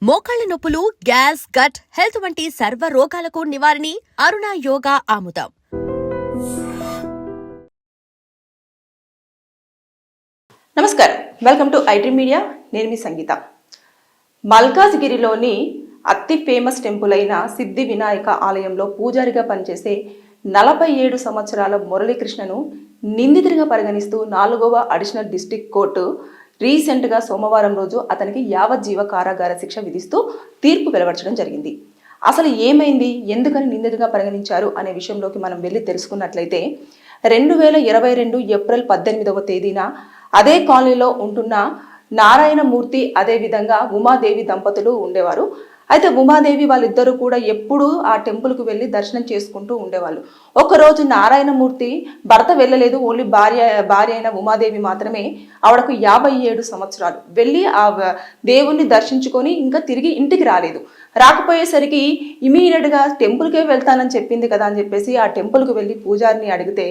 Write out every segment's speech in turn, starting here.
మోకాళ్ల నొప్పులు, gas, gut health వంటి సర్వ రోగాలకు నివారణి అరుణ యోగా ఆముదం. నమస్కారం, వెల్కమ్ టు ఐటీ మీడియా. నేను మీ సంగీత. మల్కాజ్గిరిలోని అతి ఫేమస్ టెంపుల్ అయిన సిద్ధి వినాయక ఆలయంలో పూజారిగా పనిచేసే 47 సంవత్సరాల మురళీకృష్ణను నిందితుడిగా పరిగణిస్తూ 4వ అడిషనల్ డిస్ట్రిక్ట్ కోర్టు రీసెంట్గా సోమవారం రోజు అతనికి యావజ్జీవ కారాగార శిక్ష విధిస్తూ తీర్పు వెలువడడం జరిగింది. అసలు ఏమైంది, ఎందుకని నిందితుడిగా పరిగణించారు అనే విషయంలోకి మనం వెళ్ళి తెలుసుకున్నట్లయితే 2022 ఏప్రిల్ 18వ తేదీన అదే కాలనీలో ఉంటున్న నారాయణమూర్తి అదేవిధంగా ఉమాదేవి దంపతులు ఉండేవారు. అయితే ఉమాదేవి వాళ్ళిద్దరూ కూడా ఎప్పుడూ ఆ టెంపుల్కు వెళ్ళి దర్శనం చేసుకుంటూ ఉండేవాళ్ళు. ఒకరోజు నారాయణమూర్తి భర్త వెళ్ళలేదు, ఓన్లీ భార్య అయిన ఉమాదేవి మాత్రమే. ఆవిడకు 57 సంవత్సరాలు. వెళ్ళి ఆ దేవుణ్ణి దర్శించుకొని ఇంకా తిరిగి ఇంటికి రాలేదు. రాకపోయేసరికి ఇమీడియట్గా టెంపుల్కే వెళ్తానని చెప్పింది కదా అని చెప్పేసి ఆ టెంపుల్కి వెళ్ళి పూజారిని అడిగితే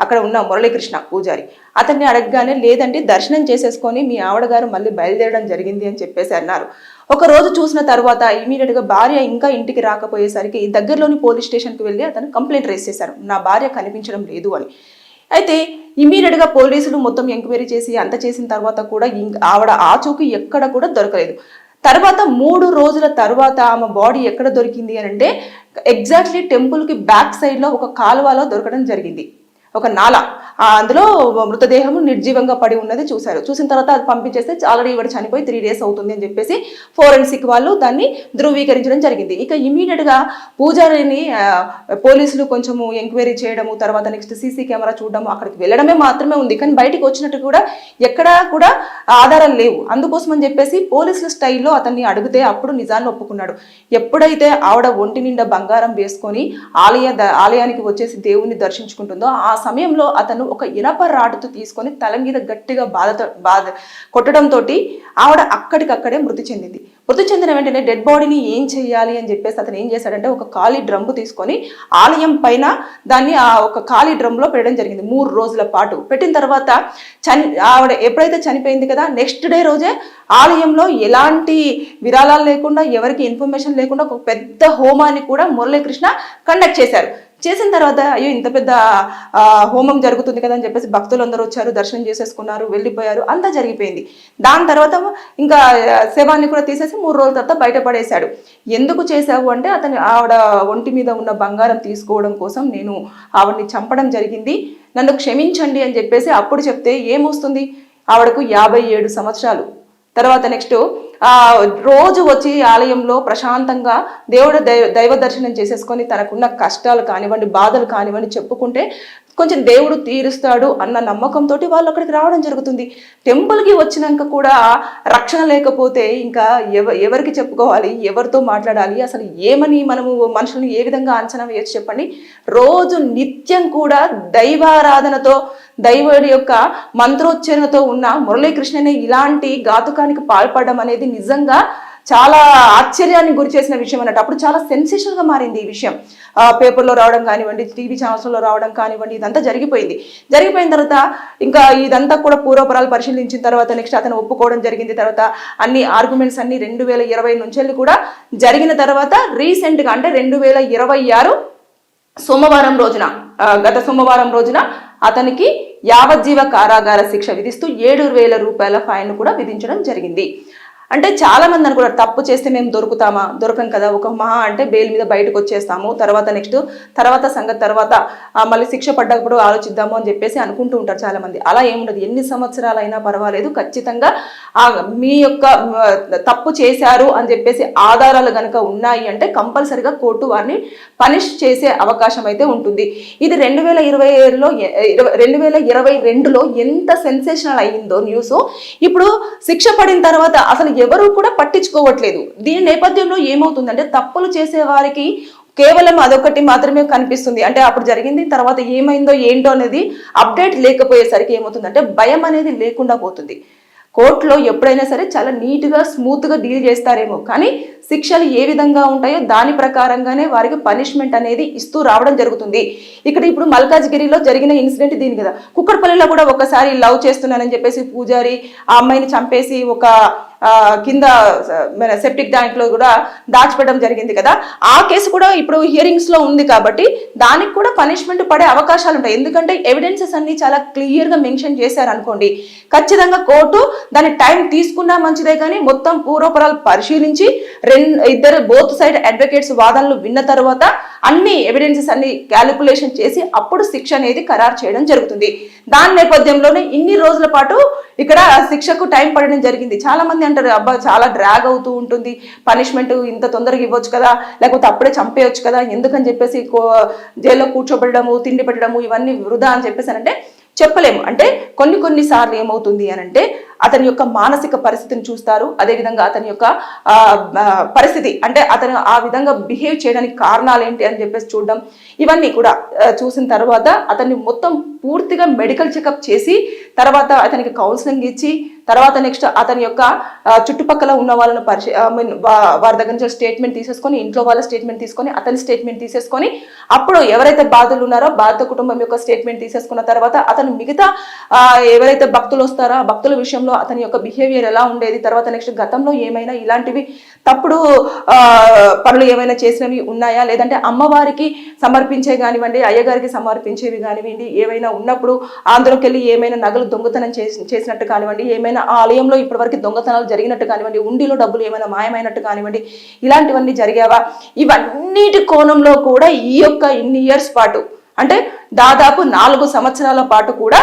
అక్కడ ఉన్న మురళీకృష్ణ పూజారి అతన్ని అడగగానే లేదంటే దర్శనం చేసేసుకొని మీ ఆవిడగారు మళ్ళీ బయలుదేరడం జరిగింది అని చెప్పేసి అన్నారు. ఒక రోజు చూసిన తర్వాత ఇమీడియట్గా భార్య ఇంకా ఇంటికి రాకపోయేసరికి దగ్గరలోని పోలీస్ స్టేషన్కి వెళ్ళి అతను కంప్లైంట్ రేస్ చేశారు, నా భార్య కనిపించడం లేదు అని. అయితే ఇమీడియట్గా పోలీసులు మొత్తం ఎంక్వైరీ చేసి అంత చేసిన తర్వాత కూడా ఆవిడ ఆచూకీ ఎక్కడ కూడా దొరకలేదు. తర్వాత 3 రోజుల తర్వాత ఆమె బాడీ ఎక్కడ దొరికింది అని అంటే ఎగ్జాక్ట్లీ టెంపుల్కి బ్యాక్ సైడ్లో ఒక కాలువలో దొరకడం జరిగింది. ఒక నాల, అందులో మృతదేహం నిర్జీవంగా పడి ఉన్నది చూశారు. చూసిన తర్వాత అది పంపించేస్తే ఆల్రెడీ ఇవాడు చనిపోయి 3 days అవుతుంది అని చెప్పేసి ఫోరెన్సిక్ వాళ్ళు దాన్ని ధృవీకరించడం జరిగింది. ఇక ఇమీడియట్గా పూజారిని పోలీసులు కొంచెము ఎంక్వైరీ చేయడము, తర్వాత నెక్స్ట్ సీసీ కెమెరా చూడడము, అక్కడికి వెళ్ళడమే మాత్రమే ఉంది. కానీ బయటికి వచ్చినట్టు కూడా ఎక్కడా కూడా ఆధారాలు లేవు. అందుకోసం అని చెప్పేసి పోలీసుల స్టైల్లో అతన్ని అడిగితే అప్పుడు నిజాన్ని ఒప్పుకున్నాడు. ఎప్పుడైతే ఆవిడ ఒంటి నిండా బంగారం వేసుకొని ఆలయానికి వచ్చేసి దేవుణ్ణి దర్శించుకుంటుందో ఆ సమయంలో అతను ఒక ఇనప రాడుతో తీసుకొని తల మీద గట్టిగా కొట్టడంతో ఆవిడ అక్కడికక్కడే మృతి చెందింది. మృతి చెందిన వెంటనే డెడ్ బాడీని ఏం చేయాలి అని చెప్పేసి అతను ఏం చేశాడంటే ఒక ఖాళీ డ్రమ్ము తీసుకొని ఆలయం పైన దాన్ని ఆ ఒక ఖాళీ డ్రమ్లో పెట్టడం జరిగింది. 3 రోజుల పాటు పెట్టిన తర్వాత ఆవిడ ఎప్పుడైతే చనిపోయింది కదా, నెక్స్ట్ డే రోజే ఆలయంలో ఎలాంటి విరాళాలు లేకుండా, ఎవరికి ఇన్ఫర్మేషన్ లేకుండా ఒక పెద్ద హోమాన్ని కూడా మురళీకృష్ణ కండక్ట్ చేశారు. చేసిన తర్వాత అయ్యో ఇంత పెద్ద హోమం జరుగుతుంది కదా అని చెప్పేసి భక్తులు అందరూ వచ్చారు, దర్శనం చేసేసుకున్నారు, వెళ్ళిపోయారు, అంతా జరిగిపోయింది. దాని తర్వాత ఇంకా శవాన్ని కూడా తీసేసి 3 రోజుల తర్వాత బయటపడేశాడు. ఎందుకు చేశావు అంటే ఆవిడ ఒంటి మీద ఉన్న బంగారం తీసుకోవడం కోసం నేను ఆవిడని చంపడం జరిగింది, నన్ను క్షమించండి అని చెప్పేసి అప్పుడు చెప్తే ఏమొస్తుంది, ఆవిడకు 57 సంవత్సరాలు. తర్వాత నెక్స్ట్ రోజు వచ్చి ఆలయంలో ప్రశాంతంగా దైవ దర్శనం చేసేసుకొని తనకున్న కష్టాలు కానివ్వండి, బాధలు కానివ్వండి చెప్పుకుంటే కొంచెం దేవుడు తీరుస్తాడు అన్న నమ్మకంతో వాళ్ళు అక్కడికి రావడం జరుగుతుంది. టెంపుల్కి వచ్చినాక కూడా రక్షణ లేకపోతే ఇంకా ఎవరికి చెప్పుకోవాలి, ఎవరితో మాట్లాడాలి, అసలు ఏమని మనము మనుషులను ఏ విధంగా అంచనా వేయచ్చు చెప్పండి. రోజు నిత్యం కూడా దైవారాధనతో దైవుడి యొక్క మంత్రోచ్చరణతో ఉన్న మురళీకృష్ణని ఇలాంటి ఘాతుకానికి పాల్పడడం అనేది నిజంగా చాలా ఆశ్చర్యాన్ని గురి చేసిన విషయం అన్నట్టు. అప్పుడు చాలా సెన్సేషన్గా మారింది ఈ విషయం. పేపర్లో రావడం కానివ్వండి, టీవీ ఛానల్స్లో రావడం కానివ్వండి, ఇదంతా జరిగిపోయింది. జరిగిపోయిన తర్వాత ఇంకా ఇదంతా కూడా పూర్వపరాలు పరిశీలించిన తర్వాత నెక్స్ట్ అతను ఒప్పుకోవడం జరిగింది. తర్వాత అన్ని ఆర్గ్యుమెంట్స్ అన్ని 2020 నుంచి కూడా జరిగిన తర్వాత రీసెంట్గా అంటే 2026 సోమవారం రోజున, గత సోమవారం రోజున అతనికి యావజ్జీవ కారాగార శిక్ష విధిస్తూ 7,000 రూపాయల ఫైన్ కూడా విధించడం జరిగింది. అంటే చాలా మంది అనుకున్నారు తప్పు చేస్తే మేము దొరకం కదా, ఒక మహా అంటే బెయిల్ మీద బయటకు వచ్చేస్తాము, తర్వాత నెక్స్ట్ సంగతి తర్వాత మళ్ళీ శిక్ష పడ్డప్పుడు ఆలోచిద్దాము అని చెప్పేసి అనుకుంటూ ఉంటారు చాలా మంది. అలా ఏముండదు, ఎన్ని సంవత్సరాలైనా పర్వాలేదు, ఖచ్చితంగా మీ యొక్క తప్పు చేశారు అని చెప్పేసి ఆధారాలు కనుక ఉన్నాయి అంటే కంపల్సరిగా కోర్టు వారిని పనిష్ చేసే అవకాశం అయితే ఉంటుంది. ఇది 2022లో ఎంత సెన్సేషనల్ అయ్యిందో న్యూస్. ఇప్పుడు శిక్ష పడిన తర్వాత అసలు ఎవరు కూడా పట్టించుకోవట్లేదు. దీని నేపథ్యంలో ఏమవుతుందంటే తప్పులు చేసే వారికి కేవలం అదొకటి మాత్రమే కనిపిస్తుంది. అంటే అప్పుడు జరిగింది, తర్వాత ఏమైందో ఏంటో అనేది అప్డేట్ లేకపోయేసరికి ఏమవుతుందంటే భయం అనేది లేకుండా పోతుంది. కోర్టులో ఎప్పుడైనా సరే చాలా నీట్గా స్మూత్గా డీల్ చేస్తారేమో, కానీ శిక్షలు ఏ విధంగా ఉంటాయో దాని ప్రకారంగానే వారికి పనిష్మెంట్ అనేది ఇస్తూ రావడం జరుగుతుంది. ఇప్పుడు మల్కాజ్గిరిలో జరిగిన ఇన్సిడెంట్ దీని కదా. కుక్కడపల్లిలో కూడా ఒకసారి లవ్ చేస్తున్నానని చెప్పేసి పూజారి ఆ అమ్మాయిని చంపేసి ఒక కింద మన సెప్టిక్ ట్యాంక్ లో కూడా దాచిపెట్టడం జరిగింది కదా, ఆ కేసు కూడా ఇప్పుడు హియరింగ్స్ లో ఉంది కాబట్టి దానికి కూడా పనిష్మెంట్ పడే అవకాశాలు ఉంటాయి. ఎందుకంటే ఎవిడెన్సెస్ అన్ని చాలా క్లియర్ గా మెన్షన్ చేశారు అనుకోండి, ఖచ్చితంగా కోర్టు దాని టైం తీసుకున్నా మంచిదే, కానీ మొత్తం పూర్వపరాలు పరిశీలించి ఇద్దరు బోత్ సైడ్ అడ్వకేట్స్ వాదనలు విన్న తర్వాత అన్ని ఎవిడెన్సెస్ అన్ని క్యాలిక్యులేషన్ చేసి అప్పుడు శిక్ష అనేది ఖరారు చేయడం జరుగుతుంది. దాని నేపథ్యంలోనే ఇన్ని రోజుల పాటు ఇక్కడ శిక్షకు టైం పడడం జరిగింది. చాలా మంది అంటారు, అబ్బా చాలా డ్రాగ్ అవుతూ ఉంటుంది, పనిష్మెంట్ ఇంత తొందరగా ఇవ్వచ్చు కదా, లేకపోతే అప్పుడే చంపేయచ్చు కదా, ఎందుకని చెప్పేసి జైల్లో కూర్చోబెట్టడము, తిండి పెట్టడము ఇవన్నీ వృధా అని చెప్పేసి అంటే చెప్పలేము. అంటే కొన్ని సార్లు ఏమవుతుంది అని అంటే అతని యొక్క మానసిక పరిస్థితిని చూస్తారు, అదేవిధంగా అతని యొక్క పరిస్థితి అంటే అతను ఆ విధంగా బిహేవ్ చేయడానికి కారణాలు ఏంటి అని చెప్పేసి చూడడం, ఇవన్నీ కూడా చూసిన తర్వాత అతన్ని మొత్తం పూర్తిగా మెడికల్ చెకప్ చేసి తర్వాత అతనికి కౌన్సిలింగ్ ఇచ్చి తర్వాత నెక్స్ట్ అతని యొక్క చుట్టుపక్కల ఉన్న వాళ్ళను వారి దగ్గర నుంచి స్టేట్మెంట్ తీసేసుకొని, ఇంట్లో వాళ్ళ స్టేట్మెంట్ తీసుకొని, అతని స్టేట్మెంట్ తీసేసుకొని, అప్పుడు ఎవరైతే బాధితులు ఉన్నారో బాధిత కుటుంబం యొక్క స్టేట్మెంట్ తీసేసుకున్న తర్వాత అతను మిగతా ఎవరైతే భక్తులు వస్తారో ఆ భక్తుల విషయంలో అతని యొక్క బిహేవియర్ ఎలా ఉండేది, తర్వాత నెక్స్ట్ గతంలో ఏమైనా ఇలాంటివి తప్పుడు పనులు ఏమైనా చేసినవి ఉన్నాయా, లేదంటే అమ్మవారికి సమర్పించే కానివ్వండి, అయ్యగారికి సమర్పించేవి కానివ్వండి, ఏమైనా ఉన్నప్పుడు అందులోకి వెళ్ళి ఏమైనా నగలు దొంగతనం చేసినట్టు కానివ్వండి, ఏమైనా ఆలయంలో ఇప్పటి వరకు దొంగతనాలు జరిగినట్టు కానివ్వండి, ఉండిలో డబ్బులు ఏమైనా మాయమైనట్టు కానివ్వండి, ఇలాంటివన్నీ జరిగావా, ఇవన్నిటి కోణంలో కూడా ఈ యొక్క ఇన్ని ఇయర్స్ పాటు అంటే దాదాపు 4 సంవత్సరాల పాటు కూడా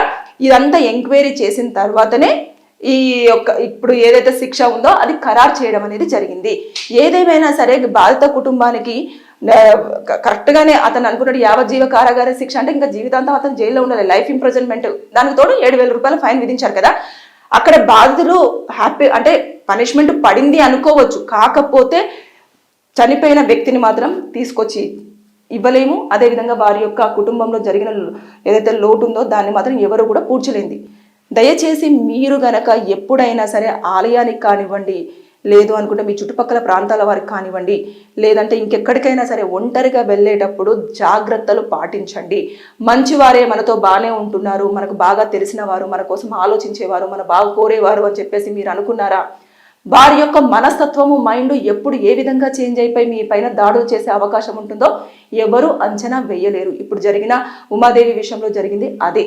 ఇదంతా ఎంక్వైరీ చేసిన తర్వాతనే ఈ యొక్క ఇప్పుడు ఏదైతే శిక్ష ఉందో అది ఖరారు చేయడం అనేది జరిగింది. ఏదేమైనా సరే బాధిత కుటుంబానికి కరెక్ట్ గానే అతను అనుకున్నాడు యావజ్జీవ కారాగార శిక్ష అంటే ఇంకా జీవితాంతం అతను జైల్లో ఉండాలి, లైఫ్ ఇంప్రిజన్మెంట్, దానికి తోడు 7,000 రూపాయల ఫైన్ విధించారు కదా. అక్కడ బాధితులు హ్యాపీ అంటే పనిష్మెంట్ పడింది అనుకోవచ్చు, కాకపోతే చనిపోయిన వ్యక్తిని మాత్రం తీసుకొచ్చి ఇవ్వలేము, అదేవిధంగా వారి యొక్క కుటుంబంలో జరిగిన ఏదైతే లోటు ఉందో దాన్ని మాత్రం ఎవరు కూడా పూడ్చలేంది. దయచేసి మీరు గనక ఎప్పుడైనా సరే ఆలయానికి కానివ్వండి, లేదు అనుకుంటే మీ చుట్టుపక్కల ప్రాంతాల వారికి కానివ్వండి, లేదంటే ఇంకెక్కడికైనా సరే ఒంటరిగా వెళ్ళేటప్పుడు జాగ్రత్తలు పాటించండి. మంచివారే మనతో బాగానే ఉంటున్నారు, మనకు బాగా తెలిసిన వారు, మన కోసం ఆలోచించేవారు, మన బాగా కోరేవారు అని చెప్పేసి మీరు అనుకున్నారా? వారి యొక్క మనస్తత్వము మైండ్ ఎప్పుడు ఏ విధంగా చేంజ్ అయిపోయి మీ పైన దాడులు చేసే అవకాశం ఉంటుందో ఎవరు అంచనా వేయలేరు. ఇప్పుడు జరిగిన ఉమాదేవి విషయంలో జరిగింది అదే.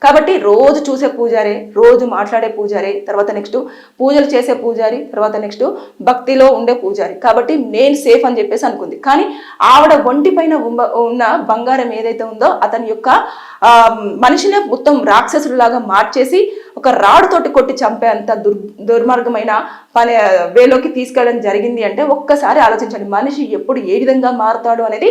కాబట్టి రోజు చూసే పూజారే, రోజు మాట్లాడే పూజారే, తర్వాత నెక్స్ట్ పూజలు చేసే పూజారి, తర్వాత నెక్స్ట్ భక్తిలో ఉండే పూజారి. కాబట్టి నేను సేఫ్ అని చెప్పేసి అనుకుంది. కానీ ఆవిడ ఒంటి పైన ఉన్న బంగారం ఏదైతే ఉందో అతని యొక్క మనిషినే మొత్తం రాక్షసులాగా మార్చేసి ఒక రాడుతోటి కొట్టి చంపేంత దుర్మార్గమైన పని వేలోకి తీసుకెళ్ళడం జరిగింది. అంటే ఒక్కసారి ఆలోచించండి, మనిషి ఎప్పుడు ఏ విధంగా మారుతాడు అనేది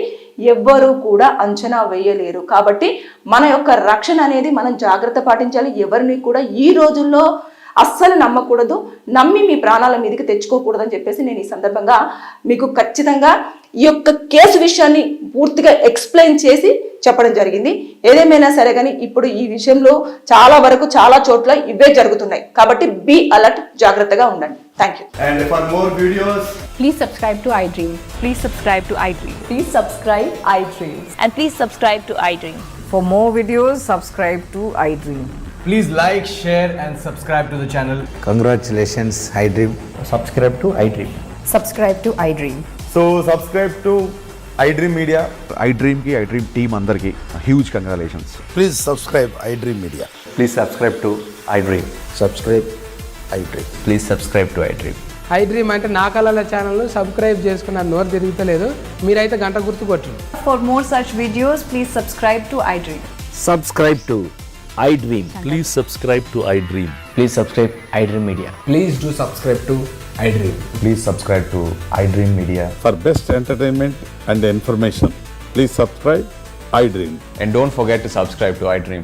ఎవ్వరూ కూడా అంచనా వేయలేరు. కాబట్టి మన యొక్క రక్షణ అనేది మనం జాగ్రత్త పాటించాలి. ఎవరిని కూడా ఈ రోజుల్లో అస్సలు నమ్మకూడదు, నమ్మి మీ ప్రాణాల మీదకి తెచ్చుకోకూడదు అని చెప్పేసి నేను ఈ సందర్భంగా మీకు ఖచ్చితంగా ఈ యొక్క కేసు విషయాన్ని పూర్తిగా ఎక్స్ప్లెయిన్ చేసి చెప్పడం జరిగింది. ఏదేమైనా సరే కానీ ఇప్పుడు ఈ విషయంలో చాలా వరకు చాలా చోట్ల ఇవే జరుగుతున్నాయి. కాబట్టి బీ అలర్ట్, జాగ్రత్తగా ఉండండి. Thank you. And for more videos, Please subscribe to iDream. Please subscribe to iDream. Please subscribe iDream. And please subscribe to iDream. For more videos, subscribe to iDream. please like, share and subscribe to the channel. Congratulations, iDream. Subscribe to iDream. Subscribe to iDream. So subscribe to iDream Media. iDream team andarki huge congratulations. Please subscribe iDream Media. Please subscribe to iDream. Subscribe iDream. Please subscribe to iDream. iDream అంటే నా కళల ఛానల్ను subscribe చేసుకున్న నోరు తిరుగుతలేదు, మీరైతే గంట గుర్తు కొట్టండి. For more such videos, please subscribe to iDream. Subscribe to iDream. Please subscribe to iDream. Please subscribe iDream Media. Please do subscribe to iDream. Please subscribe to iDream Media. For best entertainment and information, please subscribe iDream. And don't forget to subscribe to iDream.